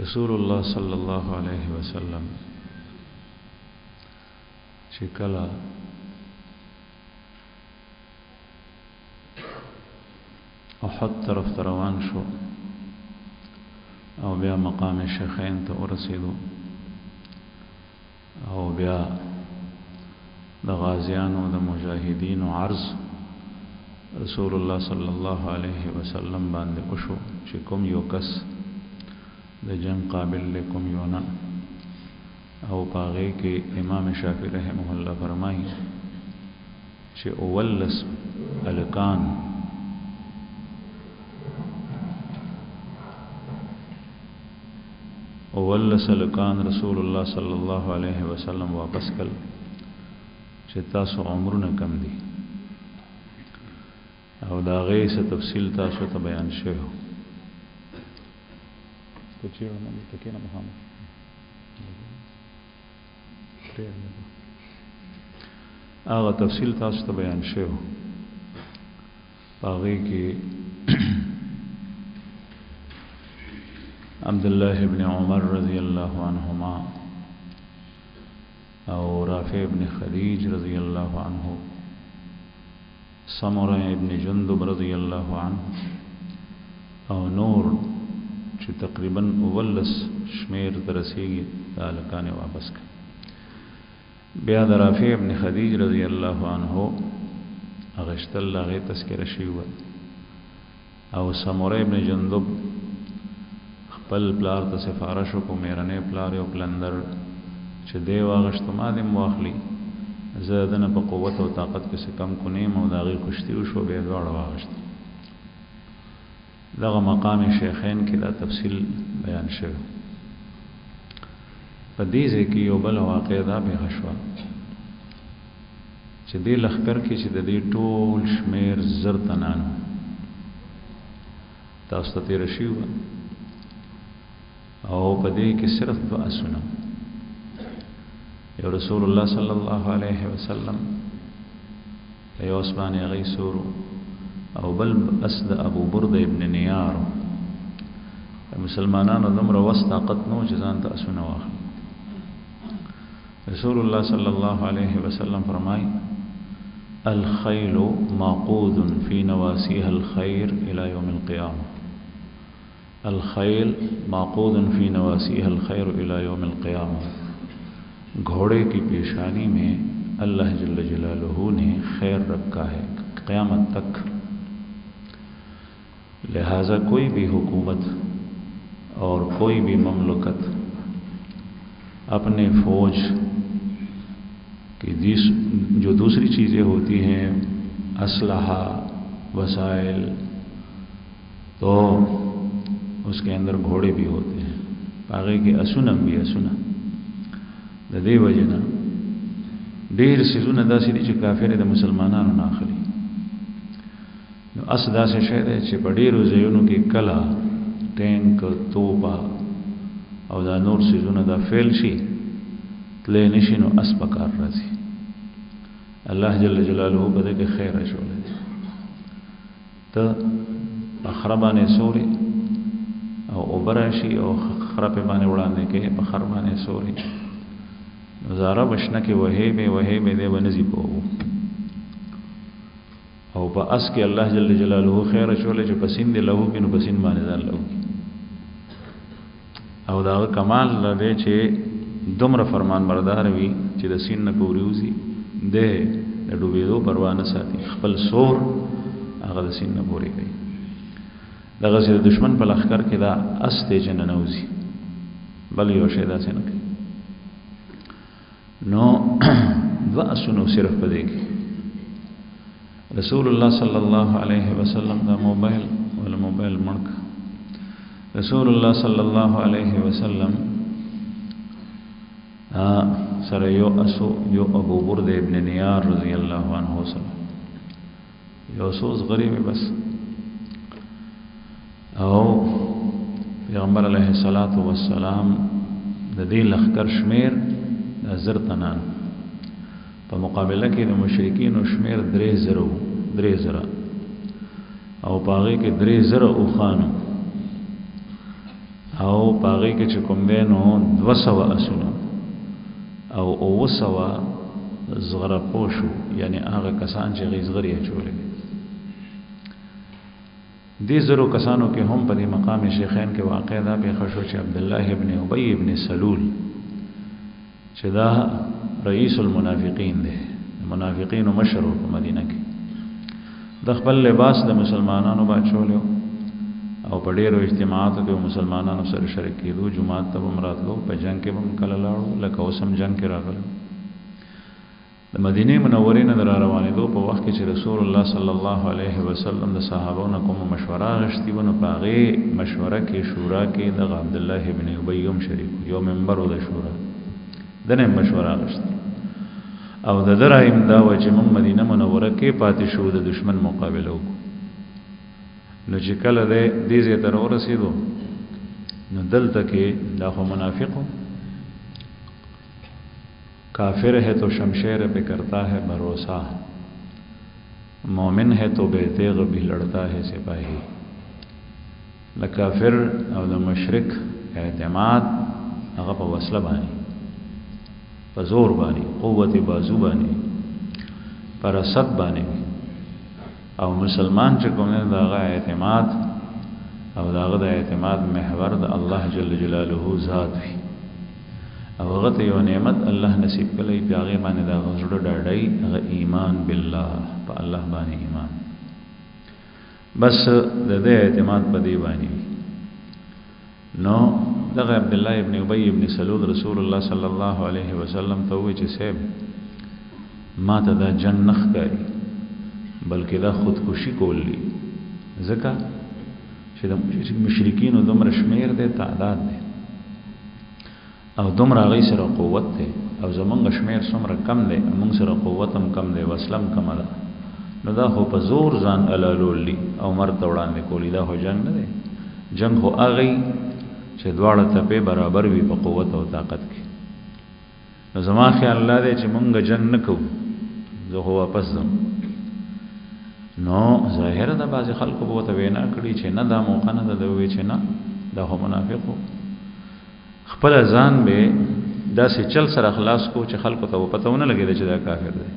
رسول الله صلی الله علیه وسلم چې کله احد طرف ته روان شو او بیا مقام شیخین ته ورسېدو او بیا د غازیانو د مجاهدینو عرض رسول الله صلی الله علیه وسلم باندې وشو چې کوم یو کس د جنگ قابل لکم یو نه او پاغې کې امام شافعی رحمه الله فرمایي چې اولس الکان رسول الله صلی الله علیه وسلم واپس کړ چې تاسو عمرونه کم دي او دا غي څه تفصیل تاسو ته بیان شوی هغه تفصیل تاسو ته بیان شوی هغه کې عبد الله ابن عمر رضی الله عنهما او رافع ابن خدیج رضی الله عنه سمره ابن جندب رضی الله عنه او نور چې تقریبا اولس شمیر درسیږي دا لکانه واپس کړ بیا د رافع ابن خدیج رضی الله عنه اغشتل هغه تذکرہ شوی او سمره ابن جندب خپل پلار ته سفارش وکړو میرنه پلار یو کلندر چې دی واغشت ما دې مواخلی زه دنه په قوت او طاقت کې کم کو نیم او داغي کشتي وشو به دواړه واغشت دغه مقام شیخین کې دا تفصیل بیان شوی په دې ځکه یو بل واقع دا به خشوا چې دې لخر کې چې د دې ټول شمیر زر تنانو تاسو ته تیر شي او په دې کې صرف دو اسونه یو رسول الله صلی الله علیه وسلم یو اسمانه غیسور او بل اسد ابو برده ابن نیار مسلمانانو دمر وسطاقت نو جزان ته اسونه واخ رسول الله صلی الله علیه وسلم فرمای الخيل معقود في نواسيها الخير الى يوم القيامه الخيل معقود في نواسيها الخير الى يوم القيامه घोड़े की पेशानी में अल्लाह जल्ल जलालहू ने खैर रखा है क़यामत तक लिहाजा कोई भी हुकूमत और कोई भी ममलकत अपने फौज की जो दूसरी चीज़ें होती हैं असलहा वसाइल तो उसके अंदर घोड़े भी होते हैं आगे के असुनम भी असुना د دې وجنه ډېر سيزونه داسې دي چې کافر د مسلمانانو نه اخلي نو اس داسې شی دی چې په ډېرو ځایونو کې کلا ټینک توپا او دا نور سيزونه دا فیل شي تلې نشي نو اس پکار راځي الله جل جلاله په دې کې خیر اچولې ته اخربانه سوري او اوبراشي او خرابه باندې وړاندې کې په خربانه سوري زاره بشنه کې وهې به دې ونزي په او په اس کې الله جل جلاله خیر چولې چې پسین دی له کې نو پسین باندې ځان له او دا کمال لري چې دومره فرمان بردار وي چې د سین نه پوریوزي د ډوبېدو پروا نه ساتي خپل سور هغه د سین نه پوري کوي دغه چې دشمن په لخر کې دا اس ته جننوزي بل یو شی دا څنګه کوي نو دو اسونو صرف پدې کې رسول الله صلی الله علیه وسلم دا موبایل ولا موبایل مړک رسول الله صلی الله علیه وسلم سره یو اسو یو ابو برده ابن نیار رضی الله عنه سره یو سوز غریب بس او پیغمبر علیه الصلاۃ والسلام د دې لخر شمیر زر تنان په مقابله کې د مشرکین شمیر 3000 او باغې کې 3000 او خانو او پاغي کې چې کوم دی نو 200 اسونه او 200 زغره پوشو، یعنی هغه کسان چې غیزغری چولې دي زرو کسانو کې هم په دې مقام شیخین کې واقع ده به خشو چې عبد الله ابن ابي ابن سلول چې دا رئیس المنافقین دی، منافقین مشر په مدینه کې د خپل لباس د مسلمانانو باچولو او په ډیرو اجتماعاتو کې مسلمانانو سره شریک کېدو، جمعات ته هم راتلو، په جنگ کې هم کله لاړو، لکه اوس هم جنگ کې راغلو. د مدینه منورې نه را روانېدو په وخت کې چې رسول الله صلی الله علیه وسلم د صحابو نه کوم مشوره غشتي ونه، په هغې مشوره کې شورا کې د عبد الله ابن ابي هم شریک یو ممبر و د شورا دنه مشوره غشتي او د درایم دا و چې موږ مدینه منوره کې پاتې شو د دشمن مقابله وکړو. نو چې کله دې ځای ته ورسېدو نو دلته کې دا خو منافقو کافر ہے تو شمشیر پہ کرتا ہے بھروسہ، مومن ہے تو بے تیغ بھی لڑتا ہے سپاہی. لکافر او د مشرک اعتماد هغه په وسله باندې، په زور باندې، قوت بازو باندې، پر اسد باندې، او مسلمان چې کوم نه دغه اعتماد او دغه د اعتماد محور د الله جل جلاله ذات وي او هغه ته یو نعمت الله نصیب کړي په هغه باندې دا غوړه ډاډای هغه ایمان بالله، په الله باندې ایمان، بس د دې اعتماد په دی باندې. نو دغه عبد الله ابن ابي ابن سلول رسول الله صلی الله علیه وسلم ته وی چې صاحب ما ته دا جنگ نخ کاری بلکې دا خودکشي کولی، ځکه چې د مشرکین دومره شمیر دی، تعداد دی او دومره هغوی سره قوت دی او زمونږ شمیر څومره کم دی، موږ سره قوت هم کم دی، وسله هم کمه ده، نو دا خو په زور ځان الالولی او مرګ ته وړاندې کولی، دا خو جنگ نه دی. جنگ خو هغی چې دواړه تپې برابر وي په قوت او طاقت کې. نو زما خیال الله دی چې مونږ جنگ نه کوو، زه خو واپس ځم. نو ظاهر ده بعضې خلکو به ورته وینا کړي چې نه دا موقع نه ده، ده ووایي چې نه دا خو منافق و، خپله ځان به داسې چل سره خلاص کو چې خلکو ته پته ونه لګېده چې دا کافر دی،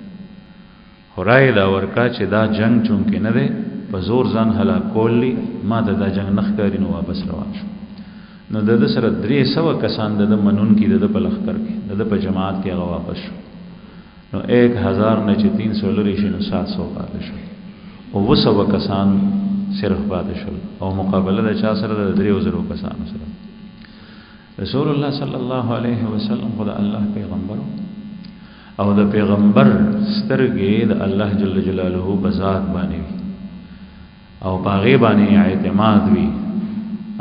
خو رایې دا ورکړه چې دا جنگ چونکې نه دی په زور ځان هلاک کولی، ما ته دا جنگ نه ښکاري، نو واپس روان شو. نو د ده سره 300 کسان د ده منونکي د ده په لښکر کې د ده په جماعت کې هغه واپس شو. نو 1000 نه چې 300 لرې شي نو 700 پاتې شو او 200 کسان صرف پاتې شول او مقابله د چا سره د 3000 کسانو سره. رسول الله صلی الله علیه وسلم خو د الله پیغمبر او د پیغمبر سترګې د الله جل جلاله په ذات باندې وي او په هغې باندې اعتماد وي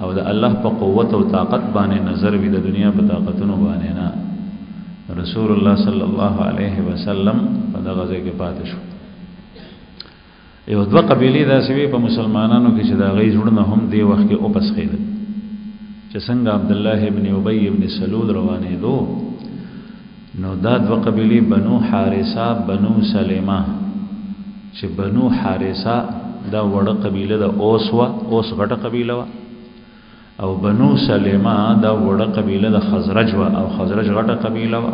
او د الله په قوت او طاقت باندې نظر وي، د دنیا په طاقتونو باندې نه. رسول الله صلی الله علیه وسلم په دغه ځای کې پاتې شو. یو 2 قبیلې داسې وي په مسلمانانو کې چې د هغوی زړونه هم دې وخت کې وپسخېدل، چې څنګه عبد الله ابن ابي ابن سلول روانېدو نو دا 2 قبیلې بنو حارثه بنو سلمه، چې بنو حارثه دا وړه قبیله د اوس وه، اوس غټه قبیله وه، او بنو سلمه دا وړه قبیله د خزرج وه او خزرج غټه قبیله وه.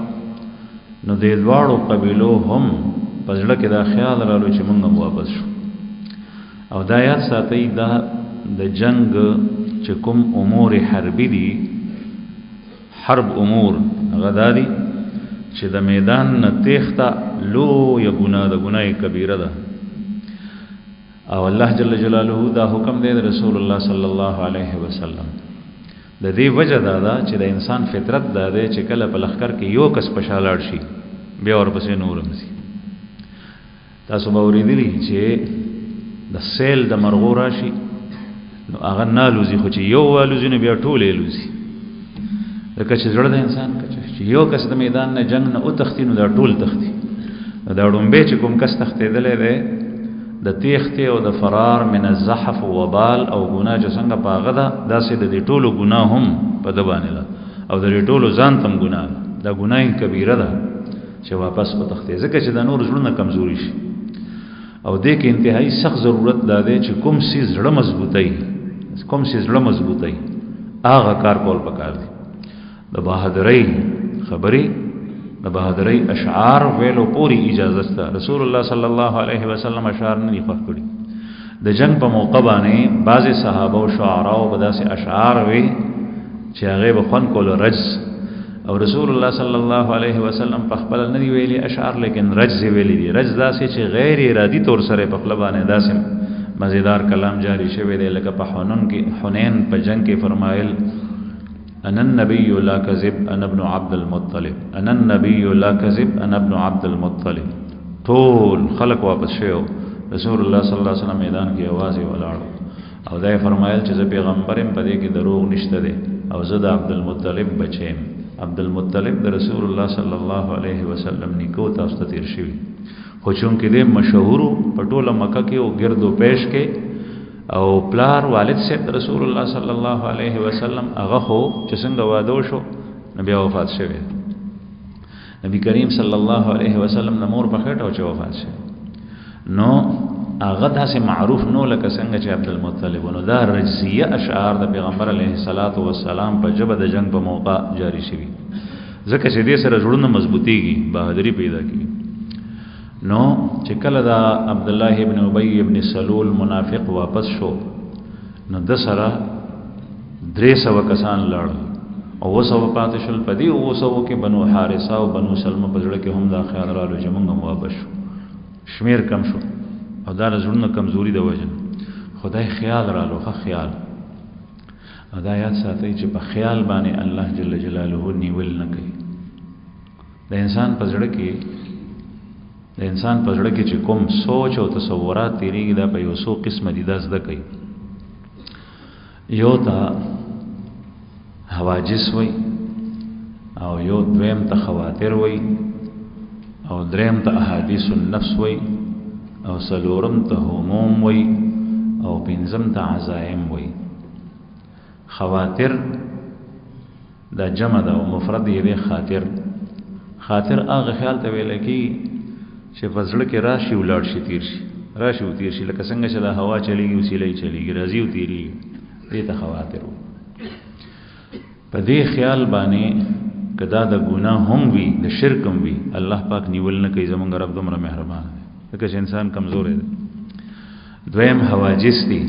نو دې دواړو قبیلو هم په زړه کې دا خیال رالو چې موږ هم واپس شو. او دا یاد ساتئ دا د جنگ چې کوم امور حربي دي، حرب امور هغه دا دي چې د میدان نه تیښته لویه ګناه ده، ګناه کبیره ده، او الله جل جلاله دا حکم دی د رسول الله صلی الله علیه وسلم. د دې وجه دا ده چې د انسان فطرت دا دی چې کله په لښکر کې یو کس په شا لاړ شي بیا ورپسې نور هم ځي. تاسو به اورېدلي چې د سیل د مرغو راشي نو هغه نه الوزي، خو چې یو والوزي نو بیا ټول یې الوزي، ځکه چې زړه د انسان چې یو کس د میدان نه جنګ نه وتښتي نو دا ټول تښتي. دا ړومبی چې کوم کس تښتېدلی دی د تیښتې او د فرار من الزحف و وبال او ګناه چې څنګه په هغه ده داسې د دې ټولو ګناه هم په ده باندې ده او د دې ټولو ځان ته هم ګناه ده. دا ګناه کبیره ده چې واپس وتښتې، ځکه چې د نور زړونه کمزوري شي. او دې کې انتهایی سخت ضرورت دا دی چې کوم څیز زړه مضبوطوي، کوم څیز زړه مضبوطوي هغه کار کول پکار دي. د بهادرۍ خبرې د بهادرۍ اشعار ویلو پوری اجازه شته. رسول الله صلی الله علیه وسلم اشعار نه خوښ کړي. د جنگ په موقع باندې بعض صحابه او شعرا او بداسه اشعار وی چې هغه به خون کول رجز، او رسول الله صلی الله علیه وسلم په خپل نه دی ویلي اشعار، لیکن رجز ویلي دي. رجز داسې چې غیر ارادي طور سره په خپل باندې داسې مزیدار کلام جاری شوی دی، لکه په حنین په جنگ کې فرمایل انا النبي لا كذب انا ابن عبد المطلب، انا النبي لا كذب انا ابن عبد المطلب. ټول خلق واپس شو، رسول الله صلی الله علیه وسلم میدان کې आवाज ولاړو او دا فرمایل چې زه پیغمبرم په دې کې دروغ نشته دی او زه د عبد المطلب بچیم. عبد المطلب د رسول الله صلی الله علیه وسلم نیکو تاسو ته تیر شوی، خو چونکې دې مشهور په ټوله مکه کې او ګردو پیش کې او پلار والد صاحب رسول الله صلی الله علیه وسلم هغه خو چې څنګه واده شو نبی وفات شوی. نبی کریم صلی الله علیه وسلم د مور په خټه او چې وفات شوی نو هغه داسې معروف نو لکه څنګه چې عبد المطلب. نو دا رجزیه اشعار د پیغمبر علیه الصلاۃ والسلام په جبه د جنگ په موقع جاری شوی، ځکه چې دې سره زړونه مضبوطیږي، بهادری پیدا کیږي. نو چې کله دا عبد الله ابن ابي ابن سلول منافق واپس شو نو د سره 300 کسان لړ او 200 پاتې شول. په دې 200 کې بنو حارثه او بنو سلمہ په ځړه کې هم دا خیال رالو چې موږ واپس شو، شمیر کم شو او دا زړونه کمزوري د وجه خدای خیال رالو. ښه خیال او دا یاد ساتئ چې په خیال باندې الله جل جلاله نیول نه کوي. د انسان په زړه کې چې کوم سوچ او تصورات تیریږي دا په یو څو قسمه دي. دا زده کوي، یو ته حواجس وي او یو دویم ته خواتر وي او دریم ته احادیث النفس وي او سلورم ته هموم وي او پنځم ته عزائم وي. خواتر دا جمع ده او مفرد یې خاطر. خاطر هغه خیال ته ویل کی چې فزړه کې راشي ولاړ شي تیر شي، راشي او تیر شي، لکه څنګه چې د هوا چلیږي وسیله چلیږي، راځي او تیریږي. دې ته خواتر وي. په دې خیال باندې کدا د ګناه هم وي د شرک هم وي الله پاک نیول نه کوي. زمونږ رب دومره مهربان دی ځکه چې انسان کمزور دی. دویم حواجس دي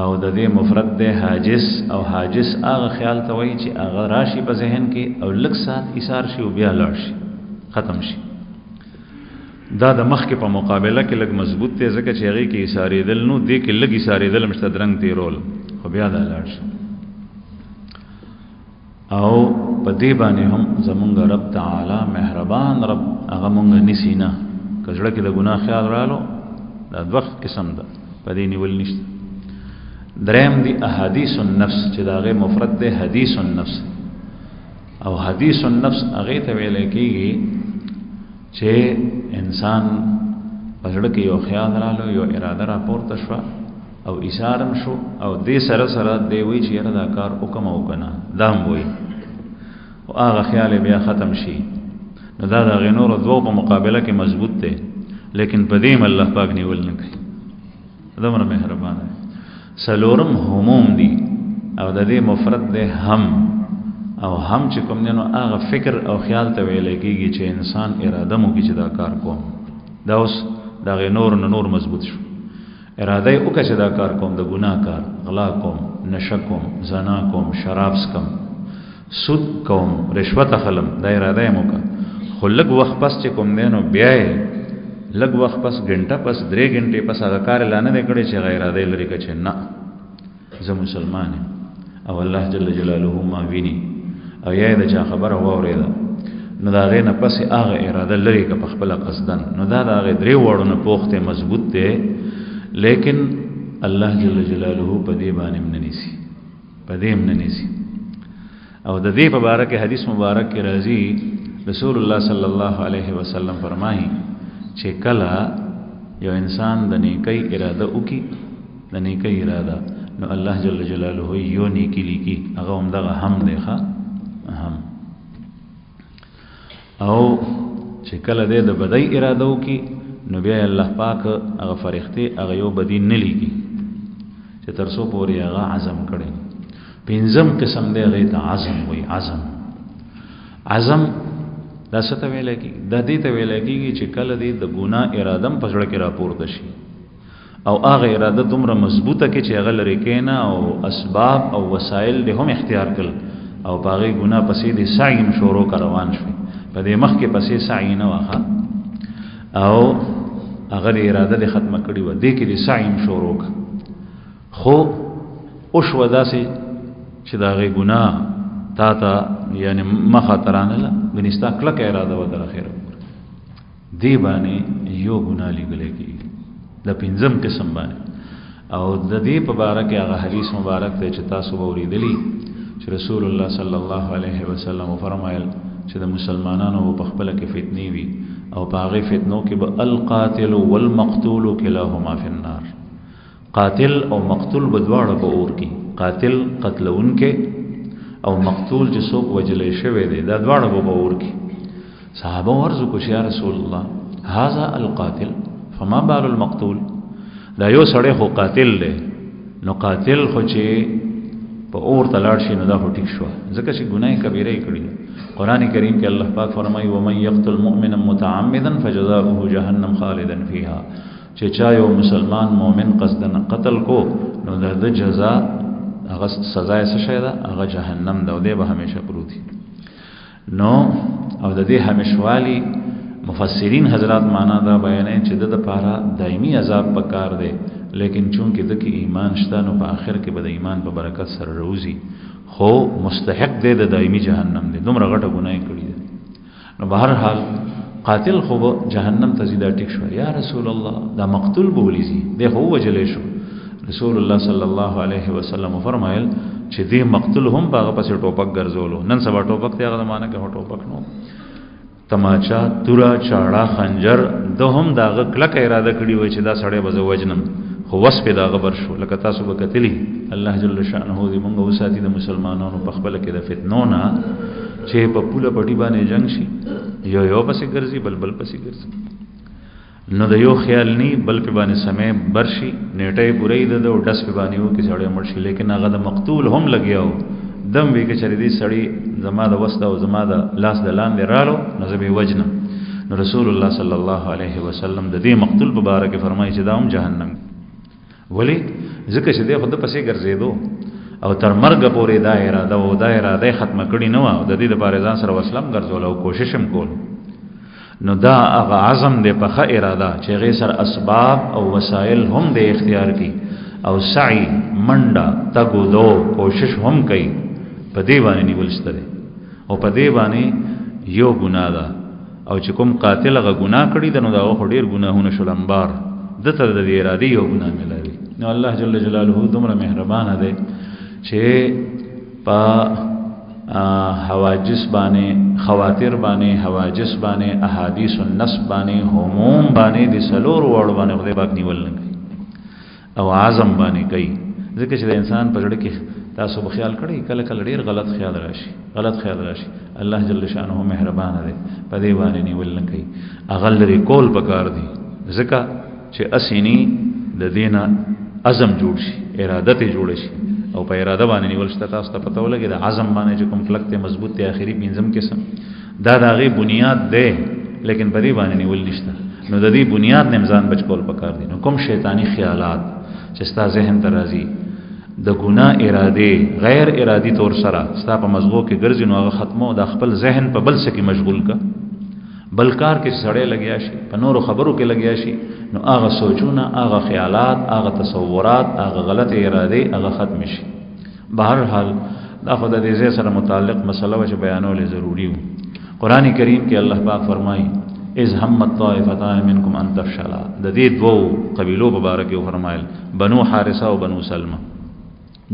او د دې مفرد دی حاجس، او حاجس هغه خیال ته وایي چې هغه راشي په ذهن کې او لږ سات ایثار شي او بیا لاړ شي، ختم شي. دا د مخ کې په مقابله کې لږ مضبوط دی ځکه چې هغه کې ایثارېدل نو دې کې لږ ایثارېدل مشته درنګ تیرول خو بیا دا لاړ شي. او په دې باندې هم زمونږ رب تعالی مهربان رب هغه مونږ نسی نه. کژړه کې د ګناه خیال رالو دا دوه قسم ده، په دې نیول نشته. دریم دی احادیث النفس چې دا غي مفرد ده حدیث النفس، او حدیث النفس هغه ته ویل کېږي چې انسان پزړه کې یو خیال رالو، یو اراده را پورته شو او اشارم شو او دې سره سره دی وی چې یاره دا کار وکم او کنه دام وی او هغه خیال بیا ختم شي. نو دا د غنور دوه په مقابله کې مضبوط دی، لیکن په دې الله پاک نیول نه کوي. دومره مهربان دی. سلورم هموم دی او د دې مفرد دی هم، او هم چې کوم نه هغه فکر او خیال ته ویل کېږي چې انسان اراده مو کې چې دا کار کوم. دا اوس دا غنور نور مضبوط شو. اراده یې وکړه چې دا کار کوم، د ګناه کار، غلا کوم، نشه کوم، زنا کوم، شراب څکم، سود کوم، رشوت اخلم، دا اراده یې وکړه. خو لږ وخت پس چې کوم دی نو بیا یې لږ وخت پس ګنټه پس 3 غنټې پس هغه کار اعلان نه کړي چې غیر اراده لري چې نه زه مسلمان یم او الله جل جلاله ما ویني او یې دا چا خبره واورېده نو دا غې نه پس هغه اراده لري که په خپل قصدن نو دا هغه 3 وړو نه پوښته مضبوط دی، لیکن الله جل جلاله په دې باندې مننيسي، په دې مننيسي. او د دې په اړه کې حدیث مبارک کې راځي رسول الله صلی الله علیه وسلم فرمایي چې کله یو انسان د نیکی اراده وکي، د نیکی اراده، نو الله جل جلاله یو نیکی لیکي، هغه هم دغه هم دی ښه هم. او چې کله د بدی اراده وکي نو بیا الله پاک هغه فرښتې هغه یو بدی نه لیکي چې تر څو پورې هغه عزم کړي. پنځم قسم دی هغه ته عزم وای. عزم دا څه ته ویل کېږي؟ دا دې ته ویل کېږي چې کله دې د ګناه اراده په زړه کې راپورته شي او هغه اراده دومره مضبوطه کې چې هغه لري کېنه او اسباب او وسایل دې هم اختیار کړل او په هغې ګناه پسې دې سعی شروع کړ روان شوي په دې مخ کې پسې سعی نه واخه او هغه اراده دې ختمه کړې وه دې کې دې سعی شروع کړ خو وشوه داسې چې د هغې ګناه تا ته یعنی مخه ترانله ګنې ستا کلکه اراده وه در اخره دې باندې یو ګناه لیږلی کېږي د پنځم قسم باندې. او د دې په باره کې هغه حدیث مبارک دی چې تاسو به اورېدلي چې رسول الله صلی الله علیه وسلم وفرمایل چې د مسلمانانو په خپله کې فتنې وي او په هغې فتنو کې به القاتل والمقتول کلاهما فی النار، قاتل او مقتول به دواړه په اور کې، قاتل قتلونکې او مقتول چې څوک وجلی شوی دی دا دواړه به په اور کې. صحابه ورزو کو چې یا رسول الله هذا القاتل فما بال المقتول، دا یو سړی خو قاتل دی نو قاتل خو چې په اور ته لاړ شي نو دا خو ټیک شوه ځکه چې ګناه کبیره یې کړې. قرآن کریم کې الله پاک فرمایي ومن یقتل مؤمنا متعمدا فجزاؤه جهنم خالدا فیها، چې چا یو مسلمان مؤمن قصدن قتل کو نو د جزا هغه سزا یې څه شی ده؟ هغه جهنم ده او دی به همیشه پروت نو. او د دې همیشوالي مفسرین حضرات معنا دا بیانوي چې د لپاره دایمي عذاب پکار دی لیکن چونکه د کې ایمان شته نو په آخر کې به د ایمان په برکت سره روزي خو مستحق دی د دایمي جهنم دی دومره غټه ګناه کړې ده. نو به هر حال قاتل خو جهنم ته ځي دا ټیک شو. یا رسول الله دا مقتول به ولې ځي؟ دی خو وجلی شو. رسول الله صلی الله علیه وسلم فرمایل چې دې مقتول هم په هغه پسې ټوپک ګرځولو. نن سبا ټوپک دی هغه زمانه کې ټوپک نو تماچا تورا چاړه خنجر ده هم دا هغه کلکه اراده کړې وای چې دا سړی به زه وجنم خو وس په دا غبر شو. لکه تاسو به کتلی الله جل شانه دې مونږ وساتي د مسلمانانو په خپل کې د فتنو نه چې په پوله پټي باندې جنگ شي یو پسې ګرځي بل پسې ګرځي نو د یو خیال نی بل په باندې سمې برشي نیټه پورې د ډس په باندې وو کې سړی مړ شي لیکن هغه د مقتول هم لګیاو دم وی کې چری دې سړی زما د وسته او زما د لاس د لاندې رالو نو زه به وجنم. نو رسول الله صلی الله علیه وسلم د دې مقتول مبارک فرمایي چې دا هم جهنم ولی ځکه چې دې خود پسې ګرځېدو او تر مرګ پورې دا اراده ختمه کړې نه و او د دې لپاره ځان سره وسلم ګرځول او کوشش هم کول. نو دا هغه عزم دې په ښه اراده چې هغې سره اسباب او وسایل هم دې اختیار کړي او سعی منډه تګو دو کوشش هم کوي په دې باندې نیول شته دی او په دې باندې یو ګناه ده او چې کوم قاتل هغه ګناه کړي ده نو دا خو ډېر ګناهونه شول انبار دته د دې ارادې یو ګناه ملوي. نو الله جل جلاله دومره مهربانه دی چې په حواجس باندې خواتر باندې حواجس باندې احادیث النص باندې هموم باندې د سلور وړ باندې خدای پاک نیول نه کوي او عزم باندې کوي ځکه چې د انسان په زړه کې تاسو به خیال کړئ کله کله ډیر غلط خیال راشي الله جل شانه مهربان دی په دې باندې نیول نه کوي هغه لري کول پکار دی ځکه چې اسینی د دینه عزم جوړ شي اراده ته جوړ شي او په اراده باندې نیول شته تاسو ته پته ولګي د عزم باندې چې کوم کلک ته مضبوط ته اخري پنځم قسم دا د هغې بنیاد دی لیکن په دې باندې نیول نشته. نو د دې بنیاد نه ځان بچ کول پکار دي. نو کوم شیطانی خیالات چې ستا ذهن ته راځي د ګناه اراده غیر ارادي طور سره ستا په مزغو کې ګرځي نو هغه ختمو د خپل ذهن په بل څه کې مشغول کا بل کار کې سړی لګیا شي په نورو خبرو کې لګیا شي نو هغه سوچونه هغه خیالات هغه تصورات هغه غلط اراده هغه ختم شي. بهر حال دا خو د دې ځای سره متعلق مسله و چې بیانول ضروری و. قرآن کریم کې الله پاک فرمایي اذ همت طائفتان منکم ان تفشلا د دې دوو قبیلو مبارک یو فرمایل بنو حارثه او بنو سلمہ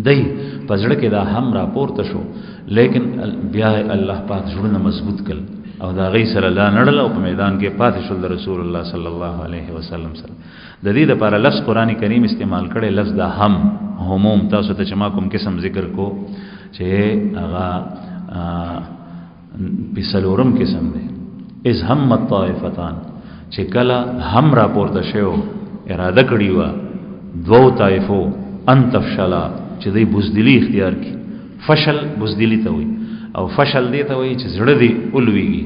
دی پزړه کې دا هم راپورته شو لیکن بیا الله پاک زړونه مضبوط کړ او دا غي سره لا نړل او په میدان کې پاتې شول رسول الله صلی الله علیه وسلم سره. د دې لپاره لفظ قرآن کریم استعمال کړي لفظ دا هموم تاسو ته چې ما کوم قسم ذکر کو چې هغه بسلورم قسم دی اذ همت طائفتان چې کله هم راپورته شو اراده کړی و دوو طائفو ان تفشلا چې دوی بزدلی اختیار کی فشل بزدلی ته وي او فشل دی ته وي چې زړه دی اولويږي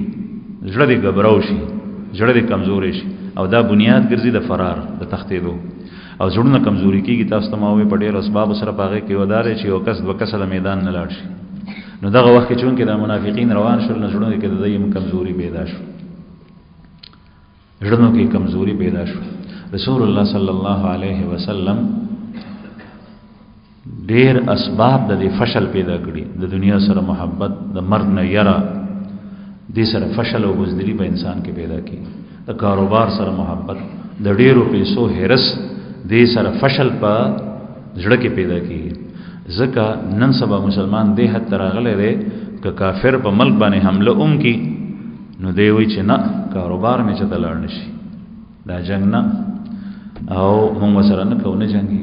زړه دی غبراو شي زړه دی کمزوري شي او دا بنیاد ګرځي د فرار د تختیدو او زړونه کمزوري کیږي تاسو ته ما وي په ډېر اسباب سره پاغه کې ودارې چې یو کس دوه کس د میدان نه لاړ شي نو دغه وخت کې چون کې د منافقین روان شول نو زړونه کې د دې کمزوري پیدا شو زړونو کې کمزوري پیدا شو رسول الله صلی الله علیه وسلم ډېر اسباب د فشل پیدا کړي د دنیا سره محبت د مرګ نه یرا دې سره فشل او بزدلی په انسان کې پیدا کیږي د کاروبار سره محبت د ډېرو پیسو هرس دې سره فشل په زړه کې پیدا کیږي ځکه نن سبا مسلمان دې حد تراغله دی ک کافر په ملک باندې حمله کی نو دی وی چې نه کاروبار می چته لاړ نشي دا جنگ نه او موږ سره نه کوو نه جنگي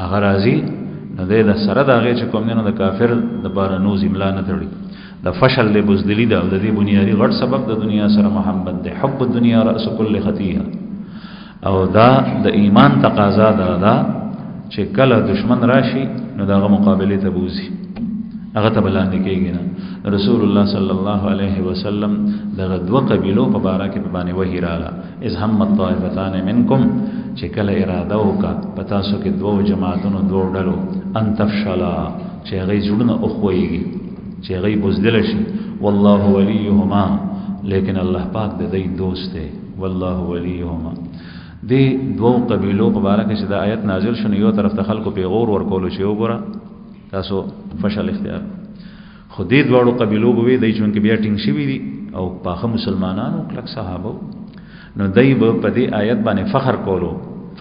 هغه راځي نو دې د سره دا غي چې کوم نه د کافر د بار نوز املا نه تړي د فشل له بزدلی دا د دې بنیادی غټ سبب د دنیا سره محبت ده حب الدنيا راس كل خطیه او دا د ایمان تقاضا ده چې کله دشمن راشي نو دغه مقابله ته بوزي هغه ته بلاندې کېږي نه رسول الله صلی الله علیه وسلم دغه دوه قبیلو په باره کې په باندې وحی رااله اذ هم الطائفتان منکم چې کله اراده وکا پتا سو کې دوه جماعتونو دوه ډلو ان تفشلا چې هغه جوړنه او خوېږي چې هغه بوزدل شي والله وليهما لیکن الله پاک د دې دوست دی والله وليهما دې دوه قبیلو په باره کې چې دا آیت نازل شونه یو طرف ته خلکو پیغور ورکول شي وګوره تاسو فشل اختیار خو دې دوړو قبیلو به دی چې بیا ټینګ شي وي او پاخه مسلمانانو کلک صحابه نو دای به په دې آیت باندې فخر کولو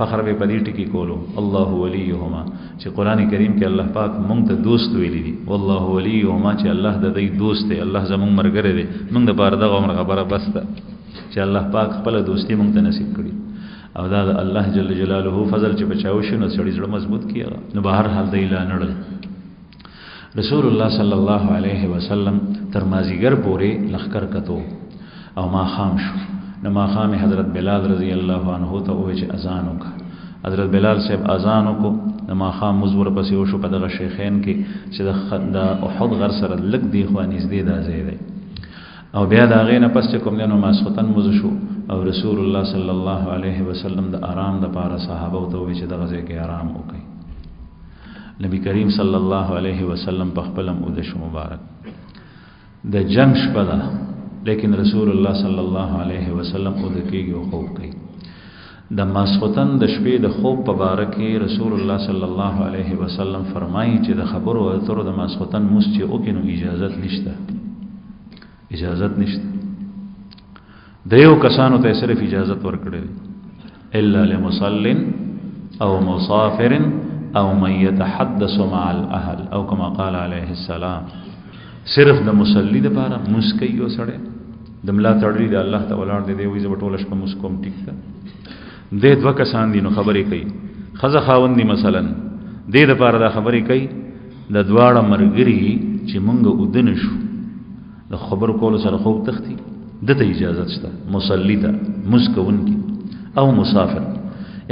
فخر به په دې ټکی کولو الله وليهما چې قران کریم کې الله پاک مونږ ته دوست ویلي دي والله وليهما چې الله د دې دوست دی الله زموږ مرګره دی مونږ د بار دغه عمر خبره بس ده چې الله پاک خپل دوستي مونږ ته نصیب کړي او دا الله جل جلاله فضل چې بچاو شنو سړي زړه مضبوط کیږي نو بهر حال دی لا نړل رسول الله صلی الله علیه وسلم تر مازیګر پورې لخر کتو او ما خام شو نو ما خام حضرت بلال رضی الله عنه ته وې چې اذان وکړه حضرت بلال صاحب اذان وکړو نو ما خام مزور پسې وشو په دغه شیخین کې چې د احد غر سره لګ دی خو نږدې دا ځای دی او بیا دا غینه پس چې کوم نو ماسختن مز شو او رسول الله صلی الله علیه وسلم د آرام د پاره صحابه ته وې چې دغه ځای کې آرام وکړي نبی کریم صلی الله علیه وسلم په خپلم او د شو مبارک د جنگ شپه ده لیکن رسول الله صلی الله علیه وسلم او د کېږي او خوب کوي د ماسختن د شپې د خوب په باره کې رسول الله صلی الله علیه وسلم فرمایي چې د خبرو اترو د ماسختن موس چې او کې نو اجازت نشته د یو کسانو ته صرف اجازت ورکړي الا لمصل او مسافر او من يتحدث مع الاهل او كما قال عليه السلام صرف د مصلی د لپاره مسکی یو سړی د ملا تړلی د الله تعالی ولر دی وي زبټول شپه مسکوم ټیک ده د دوه کسان دي نو خبرې کوي خزه خاوندې مثلا د دې لپاره دا خبرې کوي د دواړه مرګري چې مونږ ودن شو د خبر کول سره خوب تختی دته اجازه شته مصلی ته مسکون کی او مسافر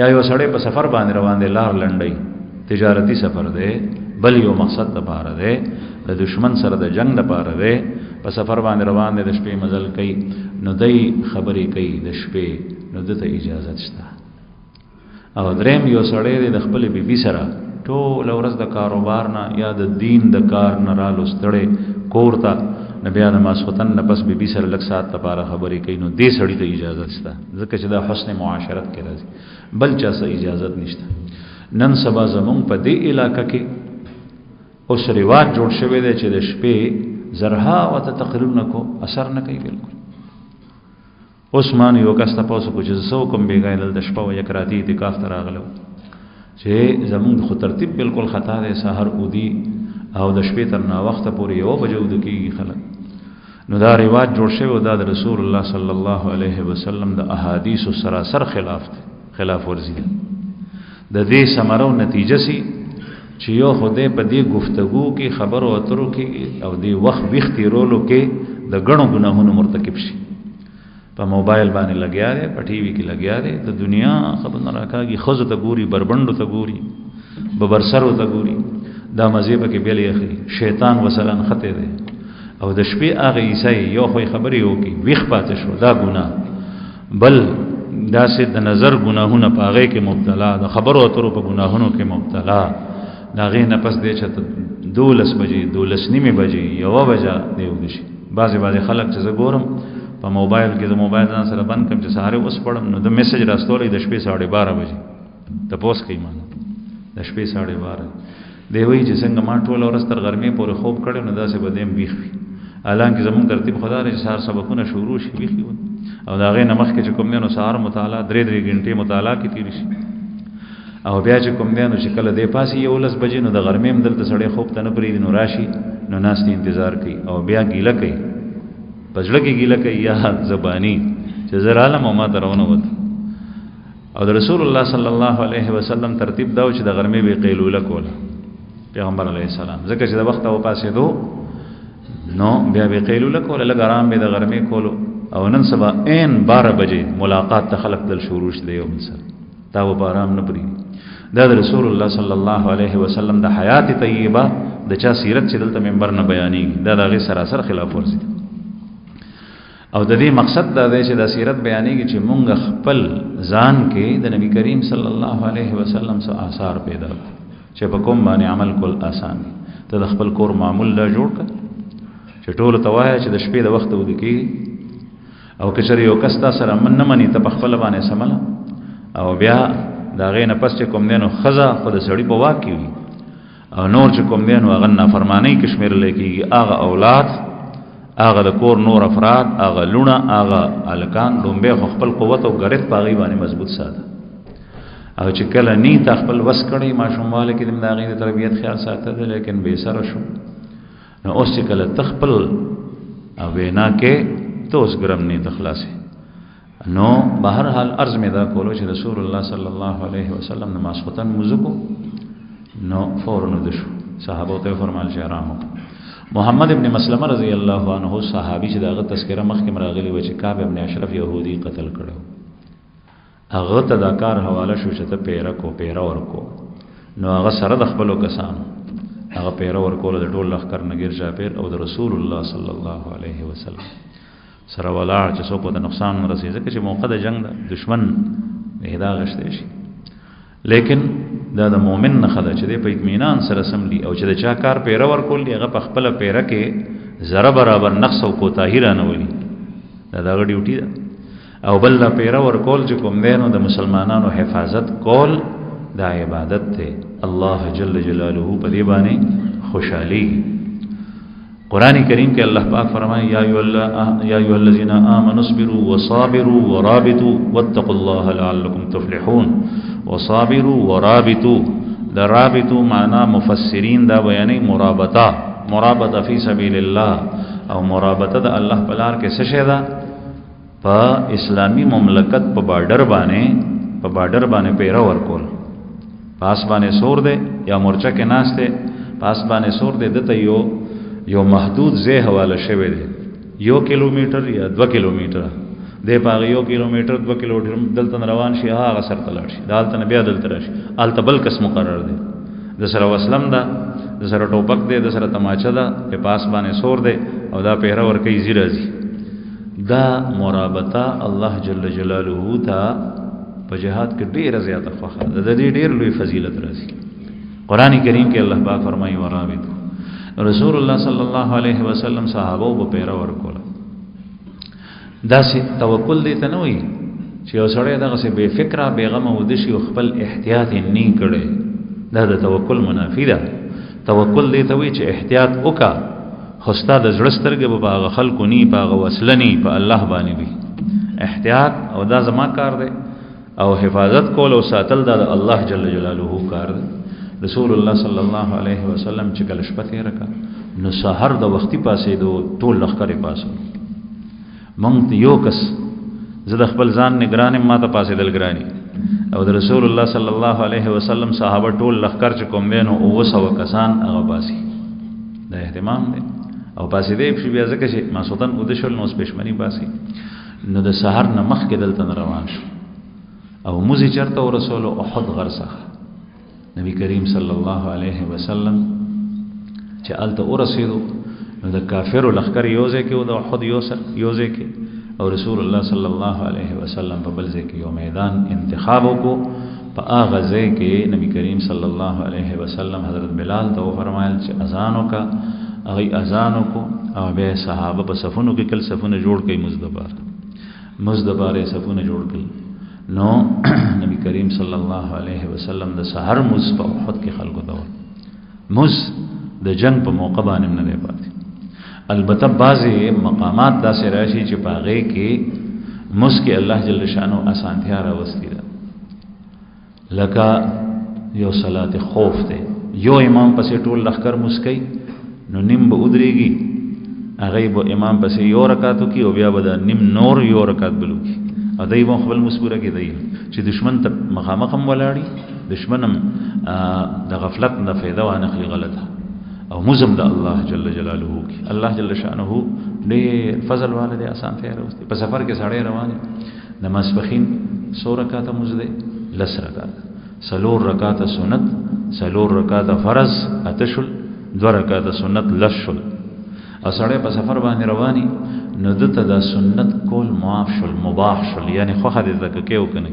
یا یو سړی په سفر باندې روان دی لار لنډي تجارتی سفر دی بل یو مقصد لپاره دی د دشمن سره د جنگ لپاره دی په سفر باندې روان دی د شپې مزل کوي نو دای خبرې کوي د شپې نو دته اجازه شته او دریم یو سړی دی د خپل بیبي سره ټول ورځ د کاروبار نه یا د دین د کار نه رالو ستړي کورته نبی آدم ماسختن نه پس بیبي سره لږ ساعت لپاره خبرې کوي نو دې سړی ته اجازه شته ځکه چې دا حسن معاشرت کې راځي بل چا څه اجازه نشته نن سبا زمون په دې علاقې کې اوس رواج جوړ شوی دی چې د شپې زرها او تقریرونه کو اثر نه کوي بالکل عثمان یو کس تاسو کو چې زو کوم بیګایل د شپه او یک راتی اعتکاف ته راغلو چې زمون خو ترتیب بالکل خطا دی سحر اودي او د شپې تر نا وخت پورې یو بجو د کیږي خلک نو دا رواج جوړ شوی دا د رسول الله صلی الله علیه وسلم د احادیث سراسر خلاف ورزي د دې ثمره او نتیجه سي چې یو خدای په دې گفتگو کې خبرو اترو کې او دې وخت وختیرولو کې د غنو ګناهونو مرتکب شي په موبایل باندې لګیا دی په ټي وي کې لګیا دی د دنیا خبر نه راکاږي خزو ته ګوري بربندو ته ګوري ببرسرو ته ګوري دا مزيبه کې بیل یخي شیطان وسلن خطه دی او د شپې هغه عیسی یو خو خبرې وکي ویخ پاتې شو دا ګناه بل دا سه د نظر ګناهونه پاغه کې مبتلا د خبرو اترو په ګناهونو کې مبتلا دا غي نه پس دې چې 12 بجې 12 نیمه بجې یو بجا دیو دشي بعضی خلک چې زګورم په موبایل کې د موبایل ځان سره بند کم چې ساره اوس پړم نو د میسج راستولې د شپې 12:30 بجې ته پوس کوي مان د شپې 12:30 دی وی چې څنګه ما ټول ورځ تر غرمې پورې خوب کړم نو داسې بدیم بیخ الان کې زمون ترتیب خدا رې سار سبقونه شروع شي بیخي او دا غي نمخ کې کوم نه سار مطالعه 3 غنټې مطالعه کې تیر شي او بیا چې کوم نه چې کله دی پاسي یو لس بجې نو د غرمې هم دلته سړی خوب ته نه پریږي نو راشي نو ناستې انتظار کوي او بیا ګیله کوي پزړه کې ګیله کوي یا زبانی چې زر عالم او ما درونه وته او د رسول الله صلی الله علیه وسلم ترتیب دا چې د غرمې به قیلوله کوله پیغمبر علیه السلام ځکه چې د وخت او پاسې دو نو بیا به قیلوله کوله لګرام به د غرمې کولو او نن سبا عین 12 بجې ملاقات ته خلق دل شروع شي یو بل سره دا و بارام نه پری دا د رسول الله صلی الله علیه وسلم د حیات طیبه د چا سیرت چې دلته منبر نه بیانېږي دا دغه سراسر خلاف ورزي او د دې مقصد دا دی چې د سیرت بیانېږي چې مونږ خپل ځان کې د نبی کریم صلی الله علیه وسلم سره آثار پیدا چې په کوم باندې عمل کول آسان ته د خپل کور معمول لا جوړ کړ چې ټول توایا چې د شپې د وخت ودکی او کچری یو کستا سره من نه مني ته په خپل باندې سملا او بیا دا غې نه پس چې کوم دینو خزا په د سړی په واقع وي او نور چې کوم دینو هغه نافرمانی کشمیر لکېږي هغه اولاد هغه د کور نور افراد هغه لونه هغه الکان دومبه خپل قوت او غیرت پاغي باندې مضبوط ساته او چې کله نی ته خپل وس کړی ماشومواله کې د داغې د تربیت خیال ساتل لیکن به سره شو نو اوس چې کله تخپل او وینا کې تو اوس ګرم نه تخلاصي نو بهر حال عرض می دا کولو چې رسول الله صلی الله علیه وسلم نماز ختم مزکو نو فورن دشو صحابه ته فرمایل چې آرام محمد ابن مسلمه رضی الله عنه صحابي چې داغه تذکرہ مخکې مراغلی و چې کعب ابن اشرف يهودي قتل کړو هغه ته دا کار حواله شو چې ته پیرا ورکو نو هغه سره د خپلو کسانو هغه پیرا ورکول د ټول لخر نګیر شاپیر او د رسول الله صلی الله علیه وسلم سره ولاړ چې څوک د نقصان رسېږي ځکه چې موقع د جنگ دشمن هدا غشته شي لیکن دا د مؤمن نه خدای چې په اطمینان سره سملی او چې د چا کار پیرا ورکول هغه په خپل پیرا کې ذره برابر نقص او کوتاهی نه ولي دا د ډیوټي ده او بل لا پیرا ورکول چې کوم دینو د مسلمانانو حفاظت کول دا عبادت ته الله جل جلاله په دې باندې خوشالي قرآن کریم کې الله پاک فرمایي یا ایها الذین آمنوا اصبروا وصابروا ورابطوا واتقوا الله لعلکم تفلحون وصابروا ورابطوا دا رابطو معنا مفسرین دا بیانې مرابطه فی سبیل الله او مرابطه د الله په لار کې څه شی ده په اسلامی مملکت په بارډر باندې پیرا ورکول پاس باندې سور دے یا مورچه کې ناشته پاس باندې سور دے دته یو محدود زی حواله شوی دی 1 کیلومتر یا 2 کیلومتر دی پاغه 1 کیلومتر 2 کیلومتر دلته روان شي هغه سر تلل شي دالته بیا دلته راشي التبل قسم مقرر دی د سره وسلم دا د سره ټوپک دی د سره تماچه دا په پاس باندې سور دی او دا پیرا ور کوي زیرازي دا مرابطه الله جل جلاله تا په جهاد کې ډیره زیاته خوخه د دې ډیر لوی فضیلت راځي قران کریم کې الله پاک فرمایي ورابط رسول الله صلی الله علیه وسلم صحابه په پیرا ورکول دا سي توکل دي ته نه وي چې اوسړی دغه سي بے فکره بیغمه ودشي خپل احتیاط نه کړي دا د توکل منافی ده توکل دي ته وي چې احتیاط وکا خوستا د زړسترګه په هغه خلکو ني په هغه وسلني په الله باندې وي احتیاط او دا زما کار دی او حفاظت کول او ساتل دا الله جل جلاله کار دی رسول الله صلی الله علیه وسلم چې کله شپه تیر کا نو سحر د وختي پاسې دو ټول لخرې پاسو مونږ یو کس زه د خپل ځان نگران ما ته پاسې دلګرانی او د رسول الله صلی الله علیه وسلم صحابه ټول لخر چې کوم دین او وسو کسان هغه پاسي دا اهتمام دی او پاسې دی چې بیا ځکه چې ما سلطان ودشل نو پښمنی پاسي نو د سحر نه مخ کې دلته روان شو او موزي چرته رسول احد غرسه نبی کریم صلی الله علیه وسلم چې الته ورسېدو نو د کافرو لخر یوځای کې او د احد یوځای کې او رسول الله صلی الله علیه وسلم په بل ځای کې یو میدان انتخاب وکړو په هغه ځای کې نبی کریم صلی الله علیه وسلم حضرت بلال ته فرمایل چې اذان وکړه هغه اذان وکړو او به صحابه په صفونو کې کل صفونه جوړ کړي مزدبار صفونه جوړ کړي نو نبی کریم صلی الله علیه وسلم د سحر مز په احد کې خلکو ته مز د جنگ په موقع باندې نه دی پاتې البته بعضی مقامات داسې راشي چې پاغه کې مز کې الله جل شانو اسانتیا راوستي ده لکه یو صلات خوف ته یو امام پسې ټول لخر مسکی نو نیم به ودرېږي هغه به امام پسې یو رکعاتو کې او بیا به نیم نور یو رکعات بلو کی او دای به خپل مسبوره کې دی چې دشمن ته مخامخ هم ولاړی دشمنم د غفلت نه فایده وانخلی غلطه او مزم د الله جل جلاله کی الله جل شانه ډېر فضل والده آسان ته راوستي په سفر کې سړی روان نماز پخین 100 رکعات مزده لس رکعات سلور رکعات سنت سلور رکعات فرض اتشل 2 رکعات سنت لشل او سړی په سفر باندې رواني نو دته د سنت کول معاف شل مباح شل یعنی خو حدیث کې او کنه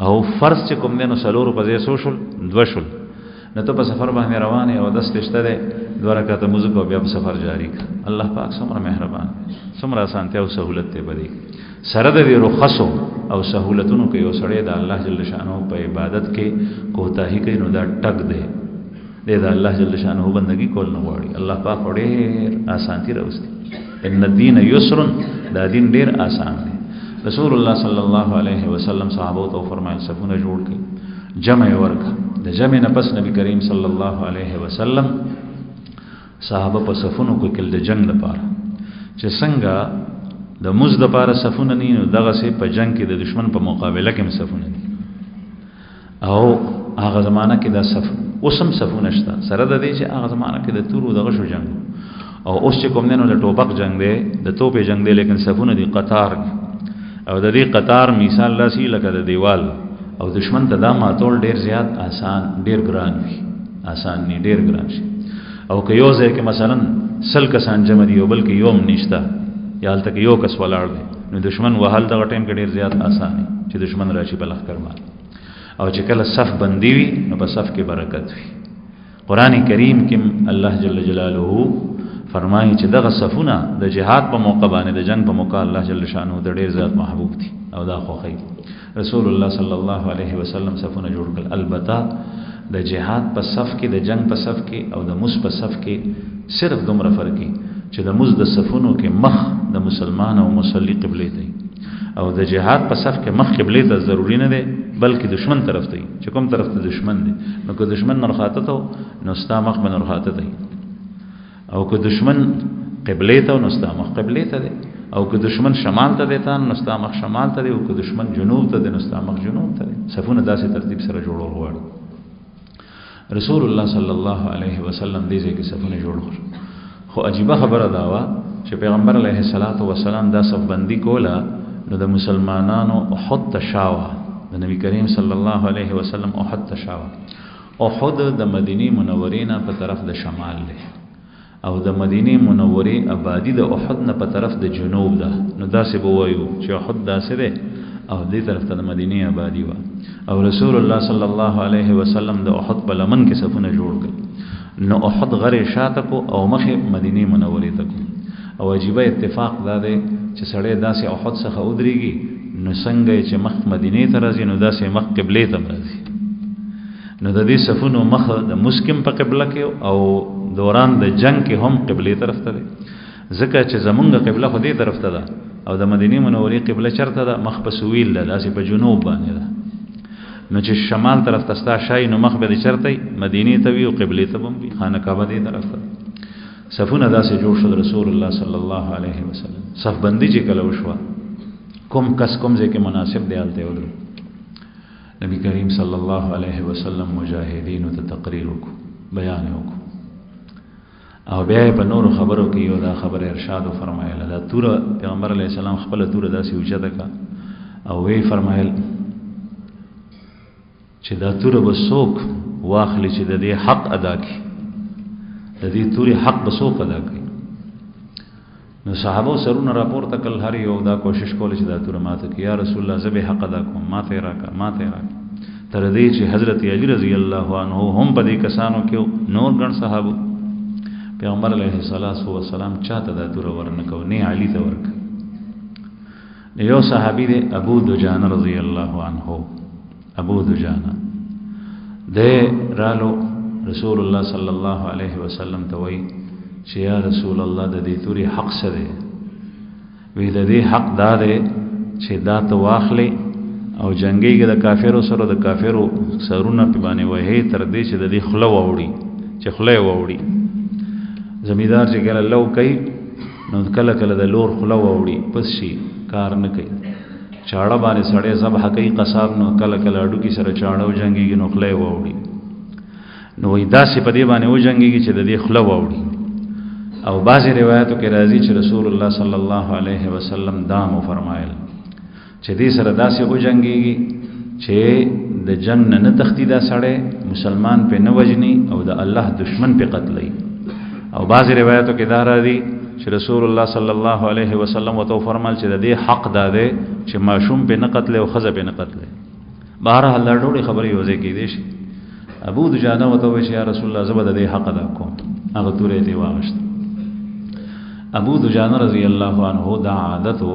او فرض چې کوم دینو سلور په ځای سوشل 2 شل نو ته په سفر باندې روانه او دستشته ده 2 رکعات موزه کو بیا په سفر جاری کړ الله پاک څومره مهربان څومره اسانتیا او سہولت ته بری سره د رخصو او سہولتونو کې یو سړی د الله جل شانه په عبادت کې کوتاهی کوي نو دا ټک ده دا الله جل شانه بندگی کول نه غواړي الله پاک ډېر اسانتي راوستي ان الدين يسر دا دین ډېر آسان دی رسول الله صلی الله علیه وسلم صحابه ته فرمایل صفونه جوړ کړي جمع ورکا د جمع نه پس نبی کریم صلی الله علیه وسلم صحابه په صفونو کې کل د جنگ لپاره چې څنګه د مز د لپاره صفونه نه نو دغه سي په جنگ کې د دشمن په مقابله کې صفونه دي او هغه زمانہ کې د صف اوسم صفونه شته سره د دې چې هغه زمانہ کې د تورو دغه شو جنگ او اوس چې کوم نه د ټوپک جنگ دی د توپې جنگ دی لیکن صفونه دي قطار او د دې قطار مثال لاسي لکه د دیوال او دشمن ته دا ماتول ډیر زیات آسان ډیر ګران وي آسان نه ډیر ګران شي او که یو ځای کې مثلا سل کسان جمع دي او بلکې یوم نشته یا هلته کې یو کس ولاړ دی نو دشمن وهل دغه ټیم کې ډیر زیات آسان دي چې دشمن راشي په لخر باندې او چې کله صف بندي وي نو په صف کې برکت وي قران کریم کې الله جل جلاله فرمایي چې دغه صفونه د جهاد په موقع باندې د جنگ په موقع الله جل شانه د ډیر زیات محبوب دي او دا خوخی رسول الله صلی الله علیه وسلم صفونه جوړ کړل البته د جهاد په صف کې د جنگ په صف کې او د مس په صف کې صرف دومره فرق دی چې د مز د صفونو کې مخ د مسلمان او مصلی قبله دی او د جهاد په صف کې مخ قبله ته ضروری نه دی بلکې دشمن طرف ته چې کوم طرف ته دشمن دی نو که دشمن نرخاته ته نو ستا مخ به نرخاته دی او که دشمن قبله ته نو ستا مخ قبله ته دی او که دشمن شمال ته دی نو ستا مخ شمال ته دی او که دشمن جنوب ته دی نو ستا مخ جنوب ته دی صفونه داسې ترتیب سره جوړول غواړي رسول الله صلی الله علیه وسلم دې ځکه صفونه جوړ خو عجیب خبره دا وا چې پیغمبر علیه الصلاۃ والسلام دا صف بندي کوله نو د مسلمانانو احد تشاوا د نبی کریم صلی الله علیه وسلم احد تشاوا احد د مدینه منورې نه په طرف د شمال دی او د مدینه منورې آبادی د احد نه په طرف د جنوب ده نو داسې بوایو چې احد داسې ده او دې طرف ته د مدینه آبادی و او رسول الله صلی الله علیه وسلم د احد په لمن کې صفونه جوړ کړ نو احد غره شاته کو او مخه مدینه منورې ته کو او عجیب اتفاق دا ده چې سړی داسې احد څخه ودرېږي نو څنګه چې مخ مدینه ته راځي نو داسې مخ قبله ته راځي نو د دې صفونو مخ د مسکم په قبله کې او دوران د جنگ کې هم قبله طرف ته ده ځکه چې زمونږ قبله خو دې طرف ته ده او د مدینه منورې قبله چرته ده مخ په سویل ده داسې په جنوب باندې ده نو چې شمال طرف ته ستا شای نو مخ به چرته مدینه ته وي او قبله ته هم وي خانه کعبه دې طرف ته صفونه داسې جوړ شو رسول الله صلی الله علیه وسلم صف بندي چې کله وشوه کوم کس کوم ځکه مناسب دی حالت ودرو نبی کریم صلی الله علیه وسلم مجاهدین ته تقریر وکړو بیان وکړو او بیا په نور خبرو کې یو دا خبر ارشاد فرمایله دا تور پیغمبر علیه السلام خپل تور داسې اوچته کا او وی فرمایل چې دا تور به څوک واخلي چې د دې حق ادا کړي د دې توري حق به څوک ادا کوي؟ نو صحابه سرونه راپورته کړل، هر یو دا کوشش کول چې دا توره ماته کړي. یا رسول الله زه به حق ادا کوم، ماته یې راکړه، ماته یې راکړه. تر دې چې حضرت علی رضی الله عنه هم په دې کسانو کې نور ګڼ صحابه پیغمبر علیه الصلاۃ والسلام چاته دا توره ورنکو، نه علی ته ورک. یو صحابي دی ابو دجانه رضی الله عنه، ابو دجانه د رالو رسول الله صلی الله علیه وسلم ته وی چې یا رسول الله د دې توري حق څه دی؟ وی د دې حق دا دی چې دا ته واخلې او جنگيږي د کافرو سره، د کافرو سرونه په باندې وهي تر دې چې د دې خوله ووري، چې خوله ووري. زمیدار چې کله لو کوي نو کله کله د لور خوله ووري، پس شي کار نه کوي. چاړه باندې سړی ذبح کوي قصاب، نو کله کله اډو کې سره چاړه و جنگيږي نو خوله ووري. نو وی داسې په دې باندې و جنگيږي چې د دې خوله ووري. او بعضی روایتو کې راځي چې رسول الله صلی الله علیه وسلم دا مو فرمایل چې دې سره داسې او جنگيږي چې د جنگ نه تختی دا سړی مسلمان په نه وجني او د الله دشمن په قتلای. او بعضی روایتو کې دا راځي چې رسول الله صلی الله علیه وسلم وتو فرمایل چې د دې حق دا دی چې ماشوم په نه قتل او خزه په نه قتل. بهر الله ډوړي خبرې یوځای کې دي شي. ابو دجانه وتو چې یا رسول الله زبر د دې حق ادا کوم، هغه تورې دی واغشت. ابو دجانه رضی الله عنه دا عادتو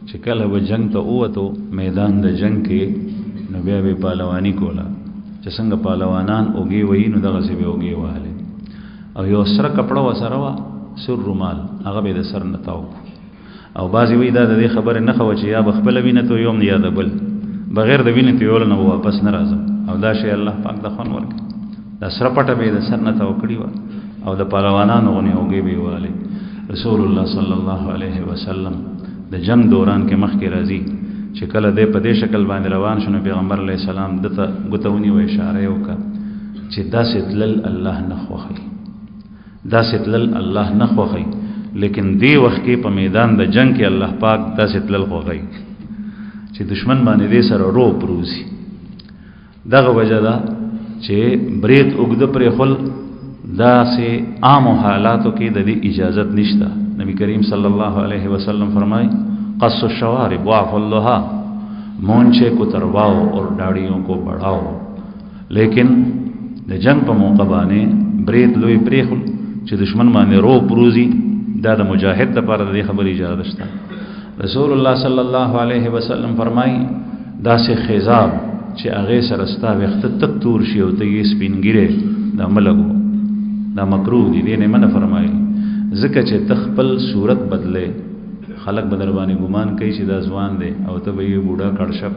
چې کله و جنگ ته اوتو میدان د جنگ کې نو بیا به پهلوانی کوله، چې څنګه پهلوانان اوږي وای نو دغه سی به اوږي واله. او یو سره کپڑا وسره وا سر رومال هغه به د سر نتاو. او بعضی وی دا د دې خبره نه خو چې یا بخبل وینه ته یوم یا دبل بغیر د وینې ته یول نه واپس نه راځم. او دا شی الله پاک د خون ورک د سره پټه به د سر نتاو کړی و او د پهلوانانو غنی اوږي به واله. رسول الله صلی الله علیه وسلم د جنگ دوران کې مخ کې راځي چې کله دې په دې شکل باندې روان شونه پیغمبر علیه السلام دته غتونی و اشاره وکړه چې دا ستلل الله نه خوخي، دا ستلل الله نه خوخي. لیکن دی وخت کې په میدان د جنگ کې الله پاک دا ستلل خوخي چې دشمن باندې دې سره رو پروزي. دغه وجه ده چې برید وګد پر خل دا سه عام حالاتو کې د دې اجازت نشته. نبی کریم صلی الله علیه وسلم فرمائے قص الشوارب واعف اللها، مونچے کو ترواؤ اور داڑیوں کو بڑھاؤ. لیکن د جنگ په موقع باندې برید لوی پریخل چې دشمن باندې رو پروزي، دا د مجاهد لپاره د خبرې اجازه شته. رسول الله صلی الله علیه وسلم فرمایي دا سه خضاب چې هغه سره ستا وخت تک تور شي او ته یې سپینګیره دا ملګو دا مکروه دي. دې نه منه فرمایي ځکه چې تخپل صورت بدله خلق بدر باندې ګمان کوي چې دا ځوان دی او ته به یې بوډا کړشپ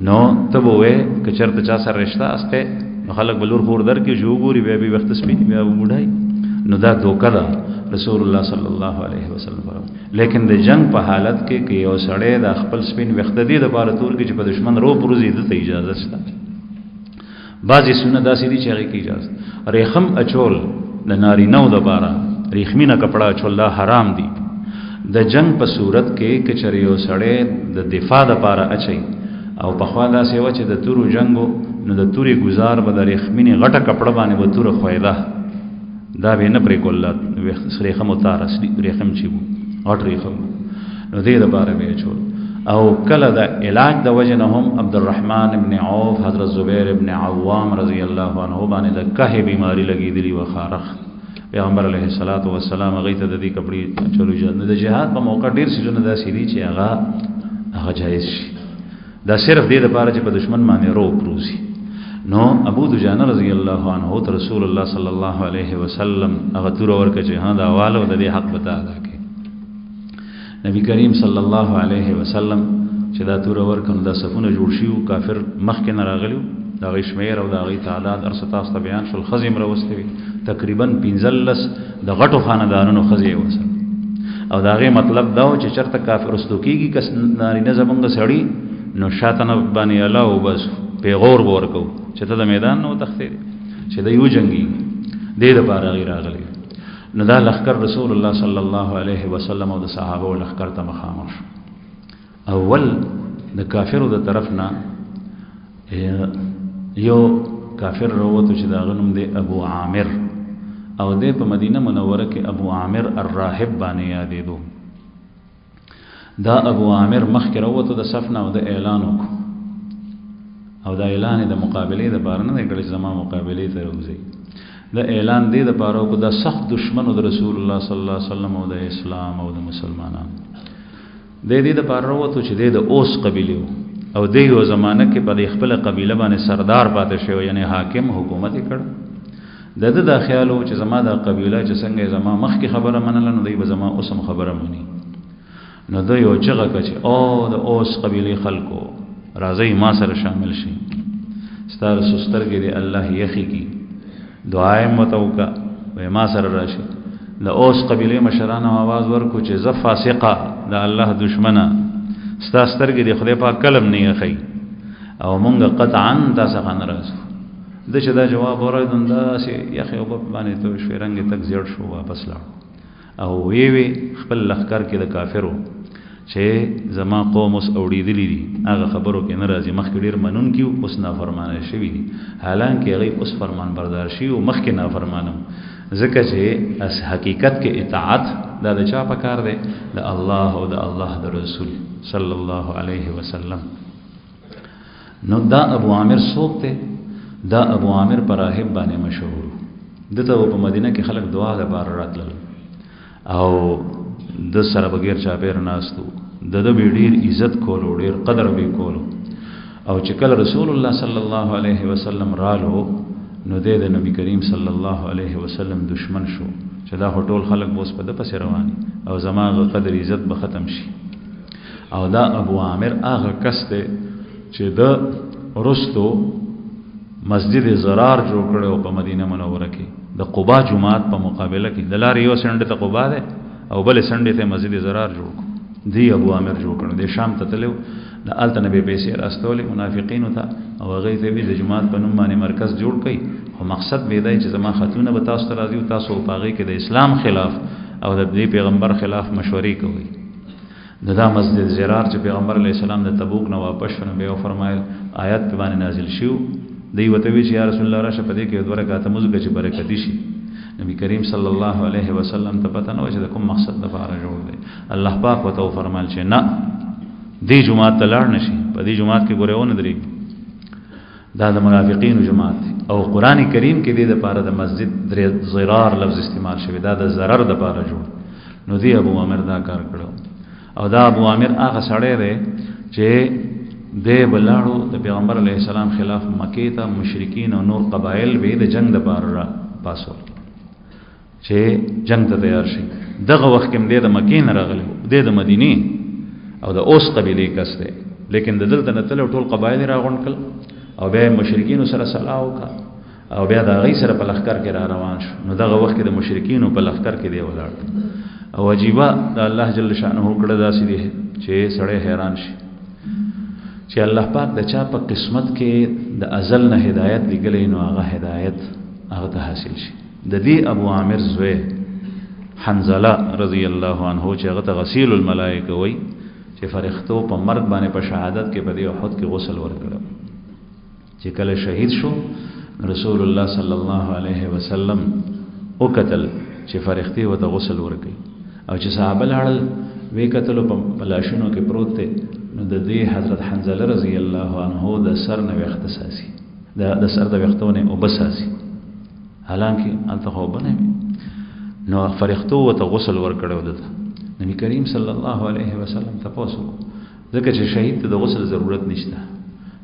نو ته وې کچرته چا سره رشتہ استه نو خلق بلور خور در کې جو ګوري بیا به وخت سپین بیا بوډای نو دا دوکه ده. رسول الله صلی الله علیه وسلم فرمایي لیکن د جنگ په حالت کې کې یو سړی د خپل سپین وخت دی د بار تور کې چې په دشمن رو پروزي د ته اجازه شته. بعضی سنت داسې دي چې هغه کې اجازه ریخم اچول د نارینه د بارا ریخمینه کپڑا اچول حرام دي. د جنگ په صورت کې کچری یو سړی د دفاع لپاره اچي او په خوا داسې و چې د تورو جنگو نو د توري گزار به د ریخمینه غټه کپڑا باندې و تور خویده دا به نه پرې کولات ریخم او تارس ریخم چی وو غټ ریخم نو دې لپاره به اچول. او کله د علاج د وجه نه هم عبدالرحمن ابن عوف حضرت زبیر ابن عوام رضی الله عنه باندې د کهه بیماری لګیدلی و خارخ پیغمبر علیه الصلاۃ والسلام هغه ته د دې کپڑے چلو جن د جهاد په موقع ډیر سيزونه داسې دي چې هغه جایز شي. دا صرف دې لپاره چې په دشمن باندې رو پروزي. نو ابو دجانه رضی الله عنه ته رسول الله صلی الله علیه وسلم هغه تور ورکه چې ها دا والو د دې حق بتا ادا کړي. نبی کریم صلی الله علیه وسلم چې دا تور ورکم د صفونه جوړ شیو کافر مخکې نه راغلیو دا غي شمیر او دا غي تعداد ارستاس بیان شول خزم راوستوي تقریبا 15 د غټو خاندانونو خزي وسل. او دا غي مطلب دا چې چرته کافر استوکیږي کس نارینه زمونږ سړی نو شاتنه باندې الله او بس پیغور ورکو چې ته د میدان نو تختې چې د یو جنگي دې د بار غیر راغلی. نو دا لخر رسول الله صلی الله علیه وسلم او د صحابه او لخر ته مخامخ اول د کافرو د طرفنا یو کافر وروته چې دا غنوم دی ابو عامر او د په مدینه منوره کې ابو عامر الراهب باندې یادېدو. دا ابو عامر مخکې راووتو د صف نه او د اعلان وکړو او دا اعلان د مقابلې د بار نه دی کړی زما مقابلې ته راوځي. د اعلان دی د پاره کو د سخت دشمن د رسول الله صلی الله علیه وسلم او د اسلام او د مسلمانانو د دې د پاره وروته چې د اوس قبیله او د یو زمانہ کې په خپل قبیله باندې سردار پاتې شو یعنی حاکم حکومت کړ. د خیالو چې زما د قبیله چې څنګه زما مخکې خبره منل نو دی به زما اوسم خبره مني. نو د یو چغه کچ او د اوس قبیله خلکو راځي ما سره شامل شي ستاره سسترګې دی الله یخی کی دعای متوکا و ما سره راشي. د اوس قبیله مشرانو आवाज ورکو چې ز فاسقه د الله دشمنه ستا سترګې دی خدای پاک کلم نه یخی او مونږ قطعا تاسو خان راځو. د چې دا جواب اوریدم دا چې یخی او باندې تو شفرنګ تک زیړ شو واپس لاړ او وی خپل لخر کې د کافرو چې زما قوم اوس اوریدلی دي هغه خبرو کې ناراضي مخکې ډیر منون کیو اوس نافرمانه شوی دي حالانکه هغه اوس فرمان بردار شي او مخکې نافرمانه ځکه چې اس حقیقت کې اطاعت دا د چا په کار دی د الله او د الله د رسول صلی الله علیه وسلم. نو دا ابو عامر څوک دی؟ دا ابو عامر پر راهب باندې مشهور دته په مدینه کې خلک دعا د بار راتل او د سره بغیر چا پیر ناستو د ډیر عزت کولو ډیر قدر به کولو او چې کله رسول الله صلی الله علیه وسلم رالو نو د نبی کریم صلی الله علیه وسلم دشمن شو چې دا ټول خلک بوس په د پس رواني او زماغه قدر عزت به ختم شي. او دا ابو عامر هغه کس دی چې د رستو مسجد زرار جوړ کړو په مدینه منوره کې د قباء جماعت په مقابله کې د لار یو سند ته قباء ده او بل سند ته مسجد زرار جوړ دی ابو عامر جوړ کړو. د شام ته تلو د آلته نبی پیسې راستول منافقین ته او هغه ته د جماعت په نوم باندې مرکز جوړ کړي خو مقصد به دی چې زما خاتون به تاسو ته راځي او تاسو په هغه کې د اسلام خلاف او د پیغمبر خلاف مشورې کوي. دا مسجد زرار چې پیغمبر علیه السلام د تبوک نه واپس شونه به فرمایل آیات په باندې نازل شو دی وته وی چې یا رسول الله راشه پدې کې دوه رکعات مزګه چې برکتی شي. نبی کریم صلی الله علیه وسلم ته پته نه و چې کوم مقصد لپاره جوړ دی. الله پاک وته فرمایل چې نه دی جماعت ته لاړ نشي په دې جماعت کې ګورېونه درې دا د منافقینو جماعت او قران کریم کې دې د لپاره د مسجد زرار لفظ استعمال شوی دا د zarar د لپاره جوړ. نو دی ابو عامر دا کار کړو او دا ابو عامر هغه سړی دی چې د بلاړو د پیغمبر علیه السلام خلاف مکې ته مشرکین او نور قبایل به د جنگ د بار را پاسو چې جنگ ته تیار شي. دغه وخت کې د مکې نه راغلی د مدینه او د اوس قبیله کس دی لیکن د دلته نه تل ټول قبایل راغون کړ او بیا مشرکین سره صلاح وکړه او بیا د غي سره په لخر کې را روان شو. نو دغه وخت کې د مشرکین په لخر کې دی ولاړ او عجیبه د الله جل شانه کړه داسې دی چې سړی حیران شي چې الله پاک د چا په قسمت کې د ازل نه هدایت لګلې نو هغه هدایت هغه ته حاصل شي. د دې ابو عامر زوی حنزله رضی الله عنه چې هغه ته غسیل الملائکه وای چې فرښتو په مرګ باندې په شهادت کې په دې احد کې غسل ورکړ چې کله شهید شو رسول الله صلی الله علیه وسلم او قتل چې فرښتې وته غسل ورکړي او چې صحابه لاړل وی قتل په لاشونو کې پروت دی. نو د دې حضرت حنزله رضی الله عنه د سر نه اختصاصي د سر د وختونه او بساسي حالانکه انت خو بنه نو فرښتو وته غسل ورکړو دته. نبی کریم صلی الله علیه وسلم تاسو ځکه چې شهید ته د غسل ضرورت نشته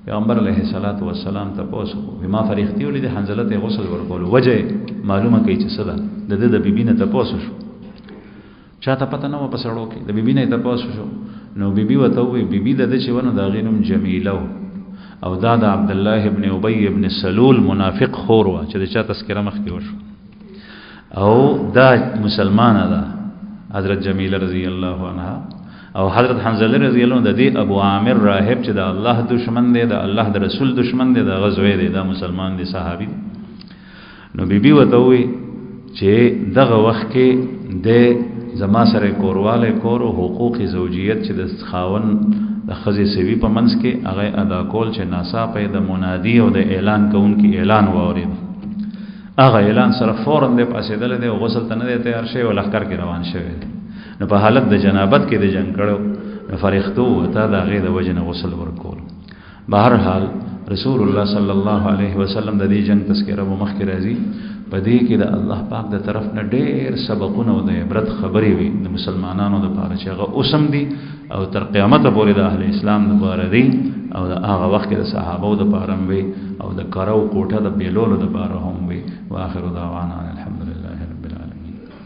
پیغمبر علیه الصلاۃ والسلام تاسو بما فرښتي ولې حنزله ته غسل ورکول وجه معلومه کوي چې صدا د بیبینه تاسو شو چاته پته نه و پسړو کې د بیبینه تاسو شو. نو بیبي وته وی بیبي د چې ونه دا غینم جمیله او دا د عبد الله ابن ابي ابن سلول منافق خور و چې د چا تذکرہ مخ کې وشو او دا مسلمانه ده حضرت جمیله رضی الله عنها او حضرت حنزله رضی الله عنه د دې ابو عامر راهب چې د الله دشمن دی د الله د رسول دشمن دی د غزوې دی دا مسلمان دی صحابي. نو بیبي وته وی چې دغه وخت کې د زما سره کورواله کور او حقوق زوجیت چې د خاون د خزي سوي په منځ کې هغه ادا کول چې ناصاپه د منادي او د اعلان کوونکی اعلان واورید هغه اعلان سره فوراً د پاسېدل دی او غسل ته نه دی تیار شوی او لښکر کې روان شوی دی نو په حالت د جنابت کې د جنګ کړو نو فرښتو ورته د هغې د وجې نه غسل ورکول. بهرحال رسول الله صلی الله علیه وسلم د دې جنگ تذکره مو مخکې راځي په دې کې د الله پاک د طرف نه ډېر سبقونه او د عبرت خبرې وي د مسلمانانو لپاره چې هغه اوسم دي او تر قیامت پورې د اهل اسلام لپاره دي او د هغه وخت کې د صحابو لپاره هم وي او د کرو کوټه د بیلولو لپاره هم وي. واخر دعوانا الحمد